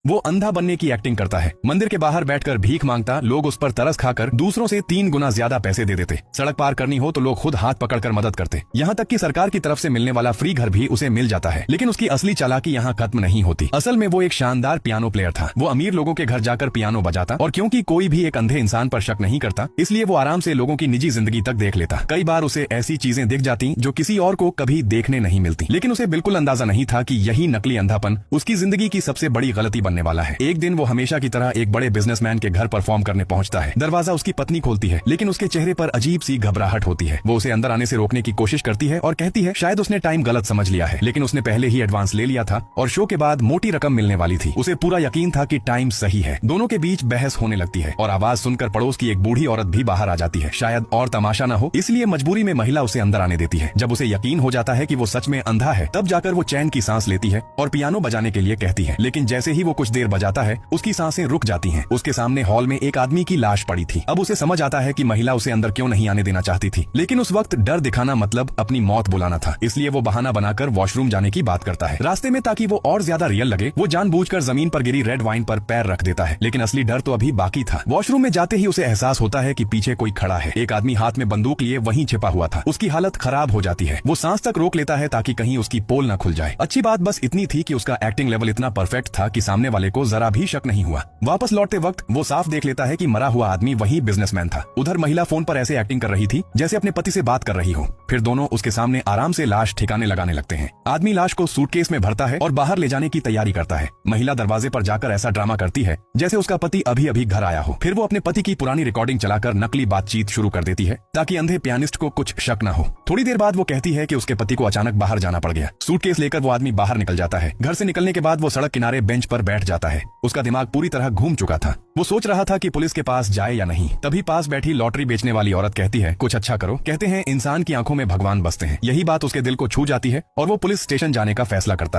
वो अंधा बनने की एक्टिंग करता है। मंदिर के बाहर बैठकर भीख मांगता, लोग उस पर तरस खाकर दूसरों से 3 गुना ज्यादा पैसे दे देते। सड़क पार करनी हो तो लोग खुद हाथ पकड़कर मदद करते। यहाँ तक कि सरकार की तरफ से मिलने वाला फ्री घर भी उसे मिल जाता है। लेकिन उसकी असली चालाकी यहाँ खत्म नहीं होती। असल में वो एक शानदार पियानो प्लेयर था। वो अमीर लोगों के घर जाकर पियानो बजाता और क्योंकि कोई भी एक अंधे इंसान पर शक नहीं करता, इसलिए वो आराम से लोगों की निजी जिंदगी तक देख लेता। कई बार उसे ऐसी चीजें दिख जाती जो किसी और को कभी देखने नहीं मिलती। लेकिन उसे बिल्कुल अंदाजा नहीं था कि यही नकली अंधापन उसकी जिंदगी की सबसे बड़ी गलती बनने वाला है। एक दिन वो हमेशा की तरह एक बड़े बिजनेसमैन के घर परफॉर्म करने पहुंचता है। दरवाजा उसकी पत्नी खोलती है, लेकिन उसके चेहरे पर अजीब सी घबराहट होती है। वो उसे अंदर आने से रोकने की कोशिश करती है और कहती है शायद उसने टाइम गलत समझ लिया है। लेकिन उसने पहले ही एडवांस ले लिया था और शो के बाद मोटी रकम मिलने वाली थी। उसे पूरा यकीन था कि टाइम सही है। दोनों के बीच बहस होने लगती है और आवाज सुनकर पड़ोस की एक बूढ़ी औरत भी बाहर आ जाती है। शायद और तमाशा न हो, इसलिए मजबूरी में महिला उसे अंदर आने देती है। जब उसे यकीन हो जाता है कि वो सच में अंधा है, तब जाकर वो चैन की सांस लेती है और पियानो बजाने के लिए कहती है। लेकिन जैसे ही वो कुछ देर बजाता है, उसकी सांसें रुक जाती हैं। उसके सामने हॉल में एक आदमी की लाश पड़ी थी। अब उसे समझ आता है कि महिला उसे अंदर क्यों नहीं आने देना चाहती थी। लेकिन उस वक्त डर दिखाना मतलब अपनी मौत बुलाना था। इसलिए वो बहाना बनाकर वॉशरूम जाने की बात करता है। रास्ते में ताकि वो और ज्यादा रियल लगे, वो जानबूझकर जमीन पर गिरी रेड वाइन पर पैर रख देता है। लेकिन असली डर तो अभी बाकी था। वॉशरूम में जाते ही उसे एहसास होता है कि पीछे कोई खड़ा है। एक आदमी हाथ में बंदूक लिए वहीं छिपा हुआ था। उसकी हालत खराब हो जाती है। वो सांस तक रोक लेता है ताकि कहीं उसकी पोल न खुल जाए। अच्छी बात बस इतनी थी कि उसका एक्टिंग लेवल इतना परफेक्ट था कि सामने वाले को जरा भी शक नहीं हुआ। वापस लौटते वक्त वो साफ देख लेता है कि मरा हुआ आदमी वही बिजनेसमैन था। उधर महिला फोन पर ऐसे एक्टिंग कर रही थी जैसे अपने पति से बात कर रही हो। फिर दोनों उसके सामने आराम से लाश ठिकाने लगाने लगते हैं। आदमी लाश को सूटकेस में भरता है और बाहर ले जाने की तैयारी करता है। महिला दरवाजे पर जाकर ऐसा ड्रामा करती है जैसे उसका पति अभी अभी घर आया हो। फिर वो अपने पति की पुरानी रिकॉर्डिंग चलाकर नकली बातचीत शुरू कर देती है ताकि अंधे पियानिस्ट को कुछ शक न हो। थोड़ी देर बाद वो कहती है कि उसके पति को अचानक बाहर जाना पड़ गया। सूटकेस लेकर वो आदमी बाहर निकल जाता है। घर से निकलने के बाद वो सड़क किनारे बेंच पर बैठ जाता है। उसका दिमाग पूरी तरह घूम चुका था। वो सोच रहा था कि पुलिस के पास जाए या नहीं। तभी पास बैठी लॉटरी बेचने वाली औरत कहती है कुछ अच्छा करो। कहते हैं इंसान की आंखों में भगवान बसते हैं। यही बात उसके दिल को छू जाती है और वो पुलिस स्टेशन जाने का फैसला करता है।